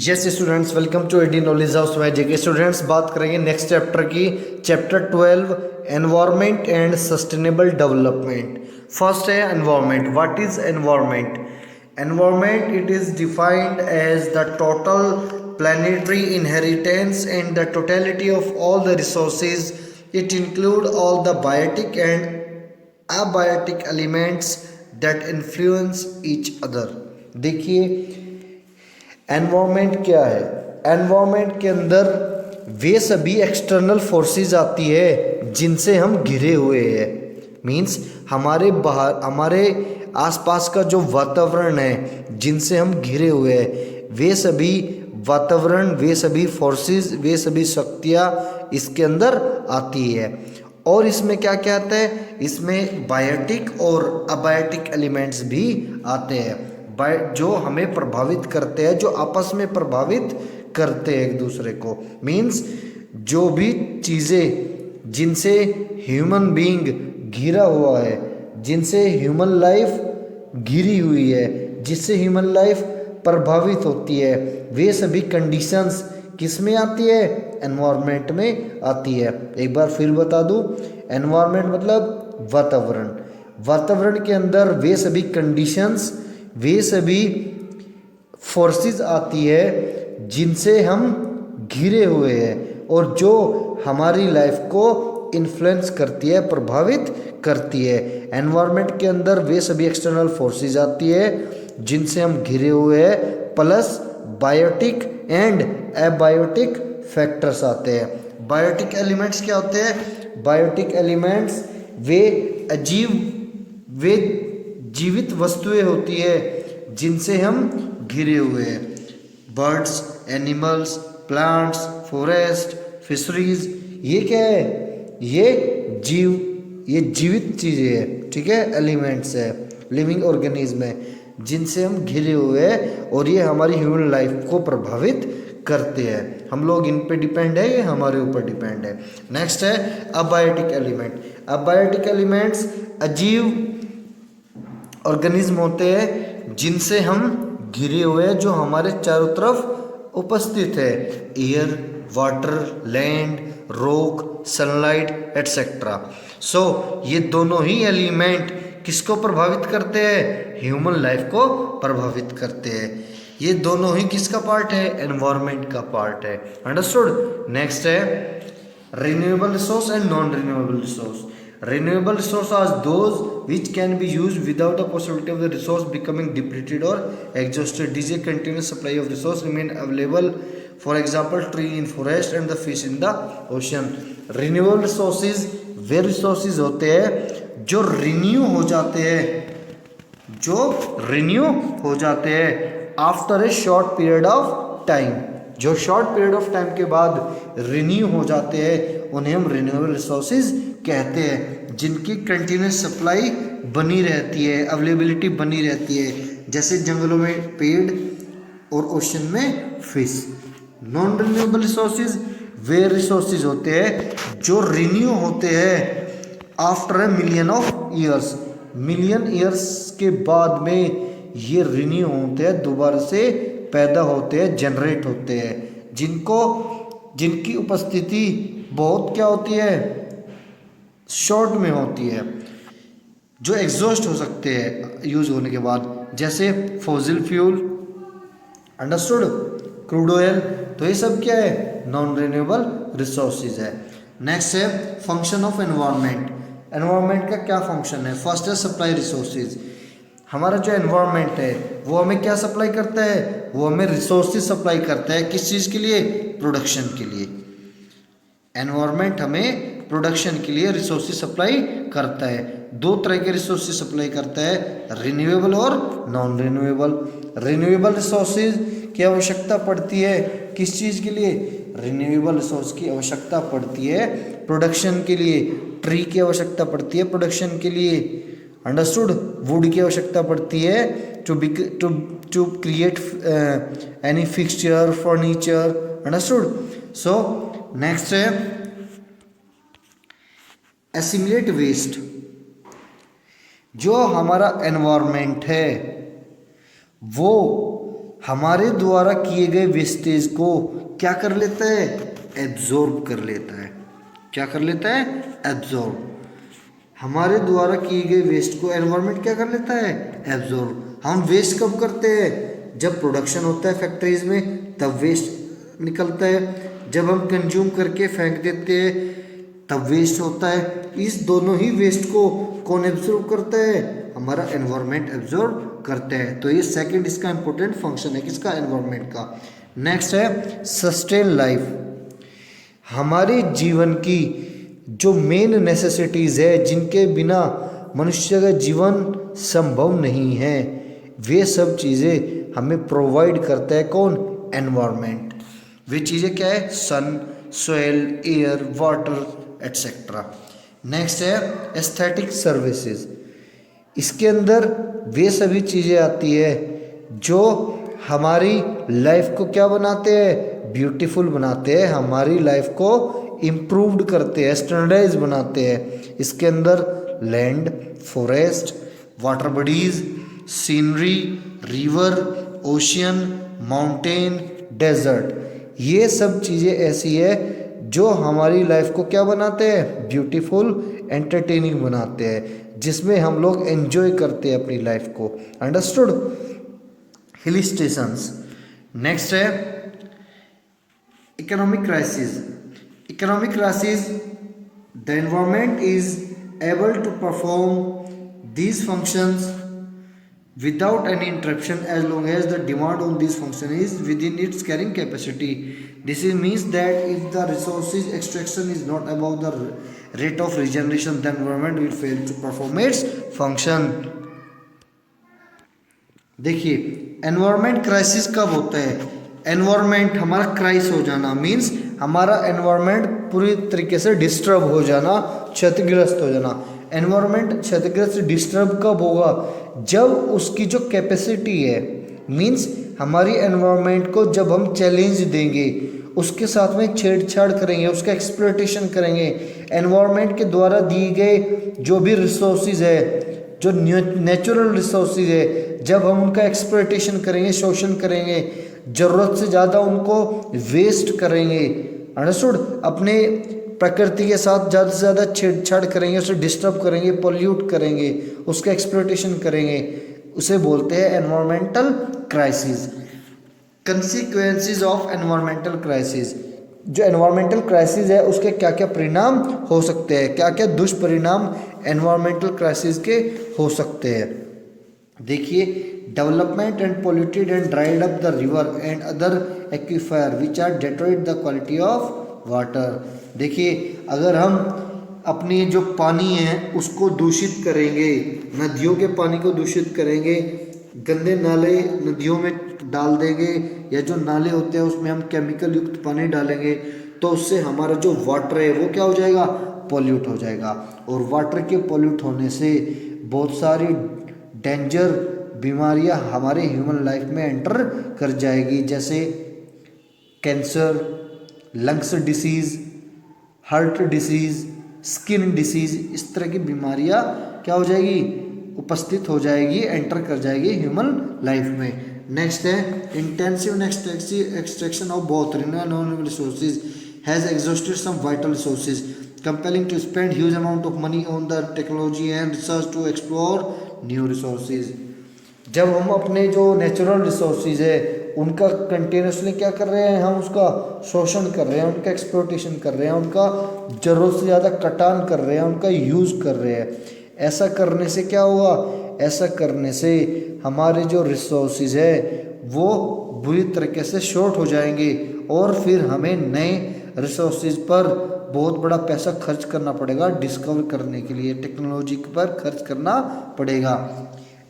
Yes students, welcome to A D knowledge house में J K students. बात करेंगे नेक्स्ट चैप्टर की, chapter 12 environment and sustainable development. First है environment. What is environment? Environment it is defined as the total planetary inheritance and the totality of all the resources. It include all the biotic and abiotic elements that influence each other। देखिए environment क्या है। Environment के अंदर वे सभी external forces आती है जिनसे हम घिरे हुए हैं। मींस हमारे बाहर, हमारे आसपास का जो वातावरण है जिनसे हम घिरे हुए हैं, वे सभी वातावरण, वे सभी फोर्सेस, वे सभी शक्तियाँ इसके अंदर आती है। और इसमें क्या क्या आता है? इसमें बायोटिक और अबायोटिक एलिमेंट्स भी आते हैं जो हमें प्रभावित करते हैं, जो आपस में प्रभावित करते हैं एक दूसरे को। मीन्स जो भी चीज़ें जिनसे ह्यूमन बीइंग घिरा हुआ है, जिनसे ह्यूमन लाइफ घिरी हुई है, जिससे ह्यूमन लाइफ प्रभावित होती है, वे सभी कंडीशंस किस में आती है? एनवायरनमेंट में आती है। एक बार फिर बता दूं, एनवायरनमेंट मतलब वातावरण। वातावरण के अंदर वे सभी कंडीशंस, वे सभी फोर्सेस आती है जिनसे हम घिरे हुए हैं और जो हमारी लाइफ को इन्फ्लुएंस करती है, प्रभावित करती है। एनवायरनमेंट के अंदर वे सभी एक्सटर्नल फोर्सेस आती है जिनसे हम घिरे हुए हैं, plus biotic and abiotic factors आते हैं। बायोटिक एलिमेंट्स क्या होते हैं? बायोटिक एलिमेंट्स वे जीवित वस्तुएं होती है जिनसे हम घिरे हुए हैं। Birds, animals, plants, forest, fisheries, ये क्या है? ये जीवित चीज़ें हैं, ठीक है, एलिमेंट्स है, लिविंग ऑर्गेनिज्म है जिनसे हम घिरे हुए हैं और ये हमारी ह्यूमन लाइफ को प्रभावित करते हैं। हम लोग इन पे डिपेंड है, ये हमारे ऊपर डिपेंड है। नेक्स्ट है अबायोटिक एलिमेंट। अबायोटिक एलिमेंट्स अजीव ऑर्गेनिज्म होते हैं जिनसे हम घिरे हुए हैं, जो हमारे चारों तरफ उपस्थित है। Air, water, land, rock, sunlight etcetera. So ये दोनों ही एलिमेंट किसको प्रभावित करते हैं? ह्यूमन लाइफ को प्रभावित करते हैं। ये दोनों ही किसका पार्ट है? एनवायरनमेंट का पार्ट है। अंडरस्टूड? नेक्स्ट है renewable resource and non renewable resource. Renewable resources are those which can be used without the possibility of the resource becoming depleted or exhausted. These continuous supply of resource remain available. For example, tree in forest and the fish in the ocean. Renewable resources way resources होते हैं जो renew हो जाते हैं, after a short period of time. जो short period of time के बाद renew हो जाते हैं उन्हें हम रिन्यूएबल रिसोर्सेज कहते हैं, जिनकी कंटिन्यूस सप्लाई बनी रहती है, अवेलेबिलिटी बनी रहती है, जैसे जंगलों में पेड़ और ओशन में फिश। नॉन रिन्यूएबल रिसोर्सेज वे रिसोर्सेज होते हैं जो रिन्यू होते हैं after a million of years. Million years के बाद में ये रिन्यू होते हैं, दोबारा से पैदा होते हैं, जनरेट होते हैं, जिनकी उपस्थिति बहुत क्या होती है? शॉर्ट में होती है, जो एग्जॉस्ट हो सकते हैं यूज होने के बाद, जैसे fossil fuel, understood, crude oil. तो ये सब क्या है? नॉन रिन्यूएबल रिसोर्सेज है। नेक्स्ट है फंक्शन ऑफ एनवायरनमेंट। एनवायरनमेंट का क्या फंक्शन है? फर्स्ट है सप्लाई रिसोर्सेज। हमारा जो एनवायरनमेंट है वो हमें क्या सप्लाई करता है? वो हमें रिसोर्सेज सप्लाई करता है। किस चीज़ के लिए? प्रोडक्शन के लिए। एनवायरनमेंट हमें प्रोडक्शन के लिए रिसोर्सेज सप्लाई करता है। दो तरह के रिसोर्सेज सप्लाई करता है, रिन्यूएबल और नॉन रिन्यूएबल। रिन्यूएबल रिसोर्सेज की आवश्यकता पड़ती है किस चीज़ के लिए? रिन्यूएबल रिसोर्स की आवश्यकता पड़ती है प्रोडक्शन के लिए। ट्री की आवश्यकता पड़ती है प्रोडक्शन के लिए, अंडरस्टूड। वुड की आवश्यकता पड़ती है to create any fixture, furniture, understood. So next है एसिमिलेट वेस्ट। जो हमारा एनवायरनमेंट है वो हमारे द्वारा किए गए वेस्टेज को क्या कर लेता है, एब्जॉर्ब कर लेता है। क्या कर लेता है, एब्जॉर्ब। हमारे द्वारा किए गए वेस्ट को एनवायरनमेंट क्या कर लेता है, एब्जॉर्ब। हम वेस्ट कब करते हैं, जब प्रोडक्शन होता है फैक्ट्रीज में तब वेस्ट निकलता है, जब हम कंज्यूम करके फेंक देते हैं तब वेस्ट होता है। इस दोनों ही वेस्ट को कौन एब्जॉर्ब करता है, हमारा एनवायरनमेंट एब्जॉर्ब करता है। तो ये सेकंड इसका इंपॉर्टेंट फंक्शन है किसका, एनवायरनमेंट का। नेक्स्ट है सस्टेन लाइफ। हमारे जीवन की जो मेन नेसेसिटीज़ है जिनके बिना मनुष्य का जीवन संभव नहीं है, वे सब चीज़ें हमें प्रोवाइड करता है कौन, एनवायरनमेंट। वे चीज़ें क्या है, sun, soil, air, water etcetera. Next है एस्थेटिक सर्विसेज। इसके अंदर वे सभी चीज़ें आती है जो हमारी लाइफ को क्या बनाते हैं, ब्यूटीफुल बनाते हैं, हमारी लाइफ को इम्प्रूव्ड करते हैं, स्टैंडर्डाइज बनाते हैं। इसके अंदर land, forest, water bodies, scenery, river, ocean, mountain, desert, ये सब चीज़ें ऐसी है जो हमारी लाइफ को क्या बनाते हैं, ब्यूटीफुल, एंटरटेनिंग बनाते हैं, जिसमें हम लोग एंजॉय करते हैं अपनी लाइफ को। अंडरस्टूड। Hill stations. नेक्स्ट है economic crisis. Economic crisis, the environment is able to perform these functions without any interruption as long as the demand on these function is within its carrying capacity. This means that if the resources extraction is not above the rate of regeneration, the environment will fail to perform its function. देखिए environment crisis कब होता है, environment हमारा Christ हो जाना means हमारा environment पूरी तरीके से डिस्टर्ब हो जाना, क्षतिग्रस्त हो जाना। एनवायरमेंट क्षतिग्रस्त डिस्टर्ब कब होगा, जब उसकी जो कैपेसिटी है मीन्स हमारी एनवायरमेंट को जब हम चैलेंज देंगे, उसके साथ में छेड़छाड़ करेंगे, उसका एक्सप्लॉयटेशन करेंगे, एनवायरमेंट के द्वारा दिए गए जो भी रिसोर्सेज है, जो नेचुरल रिसोर्सेज है, जब हम उनका एक्सप्लॉयटेशन करेंगे, शोषण करेंगे, ज़रूरत से ज़्यादा उनको वेस्ट करेंगे, अंडरस्टूड, अपने प्रकृति के साथ ज़्यादा से ज़्यादा छेड़छाड़ करेंगे, उसे डिस्टर्ब करेंगे, पोल्यूट करेंगे, उसका एक्सप्लॉयटेशन करेंगे, उसे बोलते हैं environmental crisis. Consequences of environmental crisis, जो एनवायरमेंटल क्राइसिस है उसके क्या क्या परिणाम हो सकते हैं, क्या क्या दुष्परिणाम एनवायरमेंटल क्राइसिस के हो सकते हैं। देखिए development and polluted and dried up the river and other aquifer which are deteriorate the quality of water. देखिए अगर हम अपनी जो पानी है उसको दूषित करेंगे, नदियों के पानी को दूषित करेंगे, गंदे नाले नदियों में डाल देंगे, या जो नाले होते हैं उसमें हम केमिकल युक्त पानी डालेंगे, तो उससे हमारा जो वाटर है वो क्या हो जाएगा, पॉल्यूट हो जाएगा। और वाटर के पॉल्यूट होने से बहुत सारी डेंजर बीमारियां हमारे ह्यूमन लाइफ में एंटर कर जाएगी, जैसे cancer, lungs disease, heart disease, skin disease, इस तरह की बीमारियां क्या हो जाएगी, उपस्थित हो जाएगी, एंटर कर जाएगी ह्यूमन लाइफ में। नेक्स्ट है intensive extraction of both renewable and non resources has exhausted some vital resources compelling to spend huge amount of money on the technology and research to explore new resources. जब हम अपने जो natural resources है उनका continuously क्या कर रहे हैं, हम उसका शोषण कर रहे हैं, उनका एक्सप्लॉयटेशन कर रहे हैं, उनका ज़रूरत से ज़्यादा कटान कर रहे हैं, उनका यूज़ कर रहे हैं। ऐसा करने से क्या होगा, ऐसा करने से हमारे जो रिसोर्सेज है वो बुरी तरीके से शॉर्ट हो जाएंगे और फिर हमें नए रिसोर्सेज पर बहुत बड़ा पैसा खर्च करना पड़ेगा, डिस्कवर करने के लिए टेक्नोलॉजी पर खर्च करना पड़ेगा।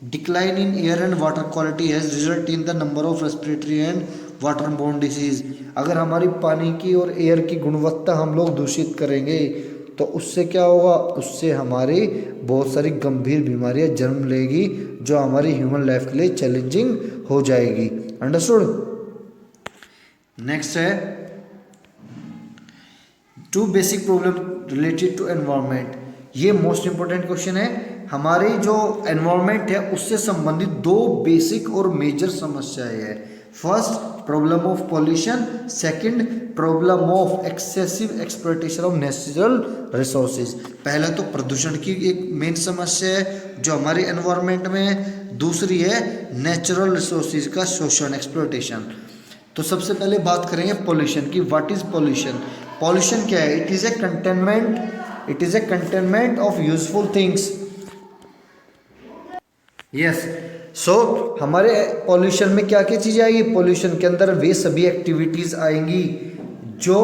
Decline in air and water quality has result in the number of respiratory and water borne disease. अगर हमारी पानी की और एयर की गुणवत्ता हम लोग दूषित करेंगे तो उससे क्या होगा, उससे हमारी बहुत सारी गंभीर बीमारियां जन्म लेगी जो हमारी ह्यूमन लाइफ के लिए चैलेंजिंग हो जाएगी। अंडरस्टूड। नेक्स्ट है two basic problem related to environment. ये मोस्ट इंपॉर्टेंट क्वेश्चन है। हमारी जो एनवायरनमेंट है उससे संबंधित दो बेसिक और मेजर समस्याएं हैं। First, problem of pollution. Second, problem of excessive exploitation of natural resources. पहला तो प्रदूषण की एक मेन समस्या है जो हमारे एनवायरनमेंट में है। दूसरी है नेचुरल रिसोर्सेज का शोषण, एक्सप्लॉयटेशन। तो सबसे पहले बात करेंगे पॉल्यूशन की। What is pollution? पॉल्यूशन क्या है? It is a containment of useful things. Yes, so हमारे पॉल्यूशन में क्या क्या चीज़ें आएगी? पॉल्यूशन के अंदर वे सभी एक्टिविटीज़ आएंगी जो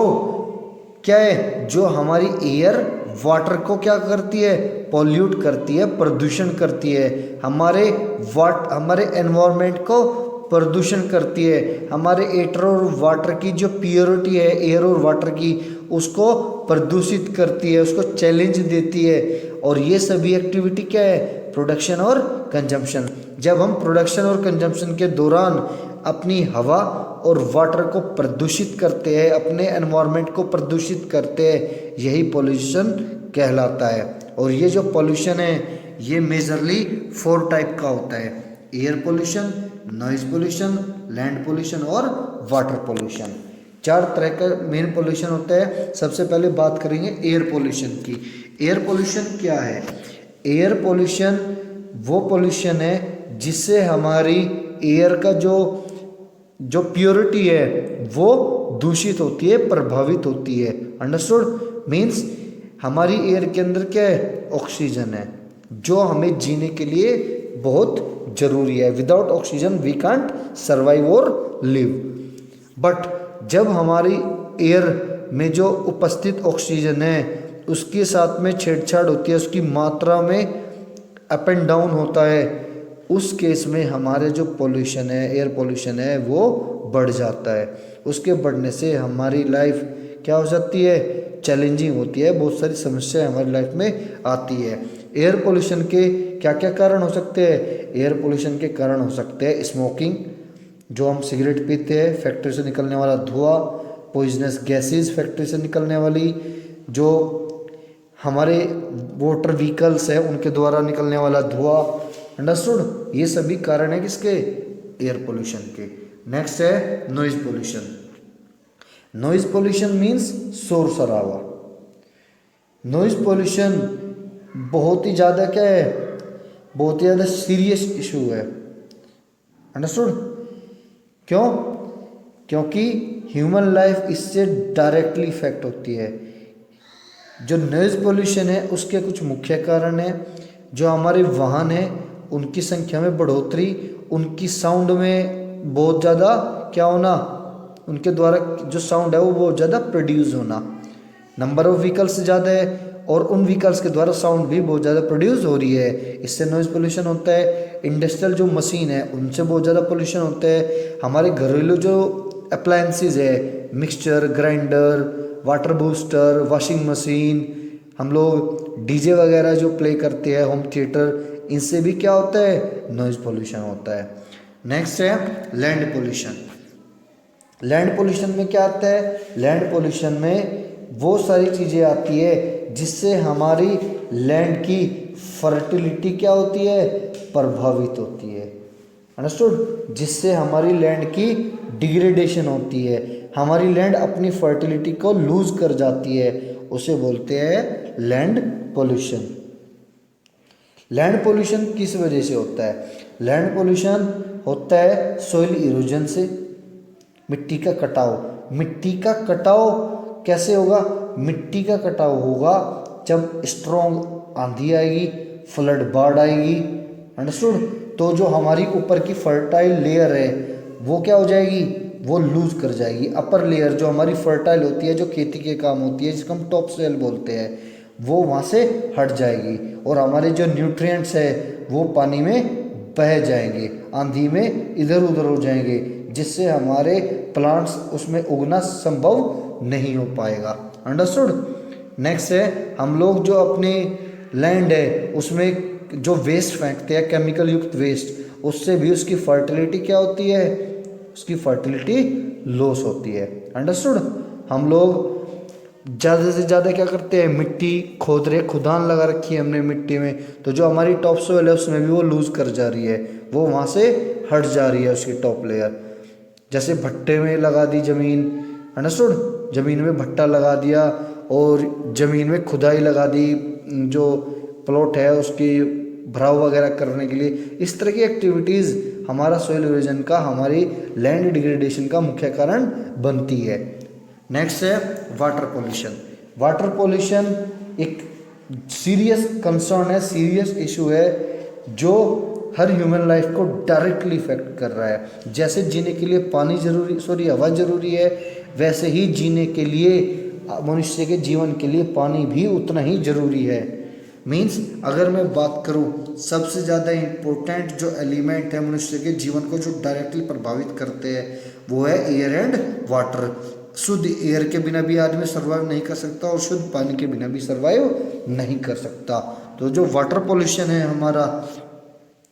क्या है, जो हमारी एयर वाटर को क्या करती है? पॉल्यूट करती है, प्रदूषण करती है। हमारे एनवायरनमेंट को प्रदूषण करती है। हमारे एयर और वाटर की जो प्योरिटी है, एयर और वाटर की, उसको प्रदूषित करती है, उसको चैलेंज देती है। और ये सभी एक्टिविटी क्या है? प्रोडक्शन और कंजम्पशन। जब हम प्रोडक्शन और कंजम्पशन के दौरान अपनी हवा और वाटर को प्रदूषित करते हैं, अपने एनवायरनमेंट को प्रदूषित करते हैं, यही पॉल्यूशन कहलाता है। और ये जो पॉल्यूशन है ये मेजरली 4 टाइप का होता है: air pollution, noise pollution, land pollution और वाटर पॉल्यूशन। 4 तरह का मेन पॉल्यूशन होता है। सबसे पहले बात करेंगे एयर पॉल्यूशन की। एयर पॉल्यूशन क्या है? एयर पॉल्यूशन वो पॉल्यूशन है जिससे हमारी एयर का जो प्योरिटी है वो दूषित होती है, प्रभावित होती है। अंडरस्टूड? मीन्स हमारी एयर के अंदर क्या है? ऑक्सीजन है, जो हमें जीने के लिए बहुत ज़रूरी है। Without oxygen we can't survive और लिव। बट जब हमारी एयर में जो उपस्थित ऑक्सीजन है उसके साथ में छेड़छाड़ होती है, उसकी मात्रा में अप एंड डाउन होता है, उस केस में हमारे जो पॉल्यूशन है, एयर पॉल्यूशन है, वो बढ़ जाता है। उसके बढ़ने से हमारी लाइफ क्या हो जाती है? चैलेंजिंग होती है, बहुत सारी समस्याएं हमारी लाइफ में आती है। एयर पॉल्यूशन के क्या क्या कारण हो सकते हैं? एयर पॉल्यूशन के कारण हो सकते हैं स्मोकिंग, जो हम सिगरेट पीते हैं, फैक्ट्री से निकलने वाला धुआं, पॉइजनस गैसेस फैक्ट्री से निकलने वाली, जो हमारे मोटर व्हीकल्स है उनके द्वारा निकलने वाला धुआं। अंडरस्टूड? ये सभी कारण है किसके? एयर पोल्यूशन के। नेक्स्ट है noise pollution. Noise pollution means शोर शराबा। नॉइज पोल्यूशन बहुत ही ज़्यादा क्या है? बहुत ही ज़्यादा सीरियस इशू है। अंडरस्टूड? क्यों? क्योंकि ह्यूमन लाइफ इससे डायरेक्टली इफेक्ट होती है। जो नॉइज़ पोल्यूशन है उसके कुछ मुख्य कारण हैं। जो हमारे वाहन हैं उनकी संख्या में बढ़ोतरी, उनकी साउंड में बहुत ज़्यादा क्या होना, उनके द्वारा जो साउंड है वो बहुत ज़्यादा प्रोड्यूस होना। नंबर ऑफ व्हीकल्स ज़्यादा है और उन व्हीकल्स के द्वारा साउंड भी बहुत ज़्यादा प्रोड्यूस हो रही है, इससे नॉइज़ पोल्यूशन होता है। इंडस्ट्रियल जो मशीन है उनसे बहुत ज़्यादा पोल्यूशन होता है। हमारे घरेलू जो अप्लायंसेस है, mixture grinder, water booster, washing machine, हम लोग डीजे वगैरह जो प्ले करते हैं, होम थिएटर, इनसे भी क्या होता है? नॉइज़ पोल्यूशन होता है। नेक्स्ट है लैंड पोल्यूशन। लैंड पोल्यूशन में क्या आता है? लैंड पोल्यूशन में वो सारी चीज़ें आती है जिससे हमारी लैंड की फर्टिलिटी क्या होती है? प्रभावित होती है। अंडरस्टूड? जिससे हमारी लैंड की डिग्रेडेशन होती है, हमारी लैंड अपनी फर्टिलिटी को लूज कर जाती है, उसे बोलते हैं लैंड पोल्यूशन। लैंड पोल्यूशन किस वजह से होता है? लैंड पोल्यूशन होता है सॉइल इरोजन से, मिट्टी का कटाव। मिट्टी का कटाव कैसे होगा? मिट्टी का कटाव होगा जब स्ट्रॉन्ग आंधी आएगी, फ्लड बाढ़ आएगी। अंडरस्टूड? तो जो हमारी ऊपर की फर्टाइल लेयर है वो क्या हो जाएगी? वो लूज कर जाएगी। अपर लेयर जो हमारी फर्टाइल होती है, जो खेती के काम होती है, जिसको हम टॉप सोइल बोलते हैं, वो वहाँ से हट जाएगी और हमारे जो न्यूट्रिएंट्स है वो पानी में बह जाएंगे, आंधी में इधर उधर हो जाएंगे, जिससे हमारे प्लांट्स उसमें उगना संभव नहीं हो पाएगा। अंडरस्टूड? नेक्स्ट है हम लोग जो अपनी लैंड है उसमें जो वेस्ट फेंकते हैं, केमिकल युक्त वेस्ट, उससे भी उसकी फर्टिलिटी क्या होती है? उसकी फर्टिलिटी लॉस होती है। अंडरस्टूड? हम लोग ज़्यादा से ज़्यादा क्या करते हैं? मिट्टी खोद रहे, खुदान लगा रखी है हमने मिट्टी में, तो जो हमारी टॉप सोइल है उसमें भी वो लूज कर जा रही है, वो वहाँ से हट जा रही है उसकी टॉप लेयर, जैसे भट्टे में लगा दी ज़मीन, अंडरस्टूड, ज़मीन में भट्टा लगा दिया और ज़मीन में खुदाई लगा दी, जो प्लॉट है उसकी भराव वगैरह करने के लिए। इस तरह की एक्टिविटीज़ हमारा सॉइल इरोजन का, हमारी लैंड डिग्रेडेशन का मुख्य कारण बनती है। नेक्स्ट है वाटर पोल्यूशन। वाटर पोल्यूशन एक सीरियस कंसर्न है, सीरियस इशू है, जो हर ह्यूमन लाइफ को डायरेक्टली इफेक्ट कर रहा है। जैसे जीने के लिए पानी जरूरी, हवा जरूरी है, वैसे ही जीने के लिए, मनुष्य के जीवन के लिए पानी भी उतना ही जरूरी है। मीन्स अगर मैं बात करूं, सबसे ज़्यादा इम्पोर्टेंट जो एलिमेंट है मनुष्य के जीवन को जो डायरेक्टली प्रभावित करते हैं वो है एयर एंड वाटर। शुद्ध एयर के बिना भी आदमी सर्वाइव नहीं कर सकता और शुद्ध पानी के बिना भी सर्वाइव नहीं कर सकता। तो जो वाटर पोल्यूशन है हमारा,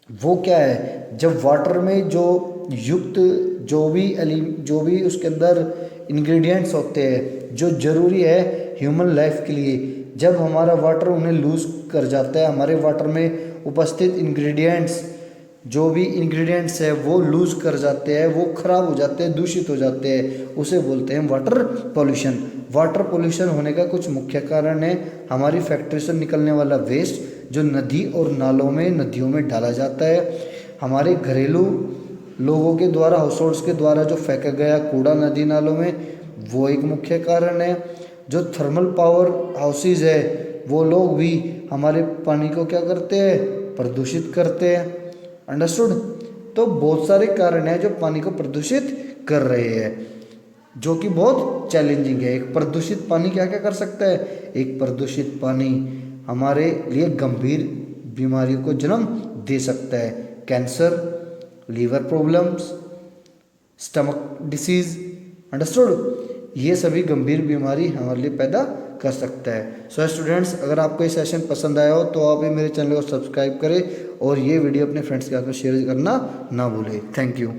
वो क्या है, जब वाटर में जो युक्त जो भी उसके अंदर इंग्रेडिएंट्स होते हैं जो ज़रूरी है ह्यूमन लाइफ के लिए, जब हमारा वाटर उन्हें लूज़ कर जाता है, हमारे वाटर में उपस्थित इंग्रेडिएंट्स जो भी इंग्रेडिएंट्स है वो लूज़ कर जाते हैं, वो ख़राब हो जाते हैं, दूषित हो जाते हैं, उसे बोलते हैं वाटर पोल्यूशन। वाटर पोल्यूशन होने का कुछ मुख्य कारण है हमारी फैक्ट्री से निकलने वाला वेस्ट जो नदी और नालों में, नदियों में डाला जाता है, हमारे घरेलू लोगों के द्वारा, हाउस होल्ड्स के द्वारा जो फेंका गया कूड़ा नदी नालों में, वो एक मुख्य कारण है। जो थर्मल पावर हाउसेज है वो लोग भी हमारे पानी को क्या करते हैं, प्रदूषित करते हैं, अंडरस्टूड। तो बहुत सारे कारण हैं जो पानी को प्रदूषित कर रहे हैं, जो कि बहुत चैलेंजिंग है। एक प्रदूषित पानी क्या क्या कर सकता है, एक प्रदूषित पानी हमारे लिए गंभीर बीमारियों को जन्म दे सकता है, cancer, liver problems, stomach disease, understood. ये सभी गंभीर बीमारी हमारे लिए पैदा कर सकता है। सो स्टूडेंट्स, अगर आपको ये सेशन पसंद आया हो तो आप मेरे चैनल को सब्सक्राइब करें और ये वीडियो अपने फ्रेंड्स के साथ में शेयर करना ना भूलें। Thank you.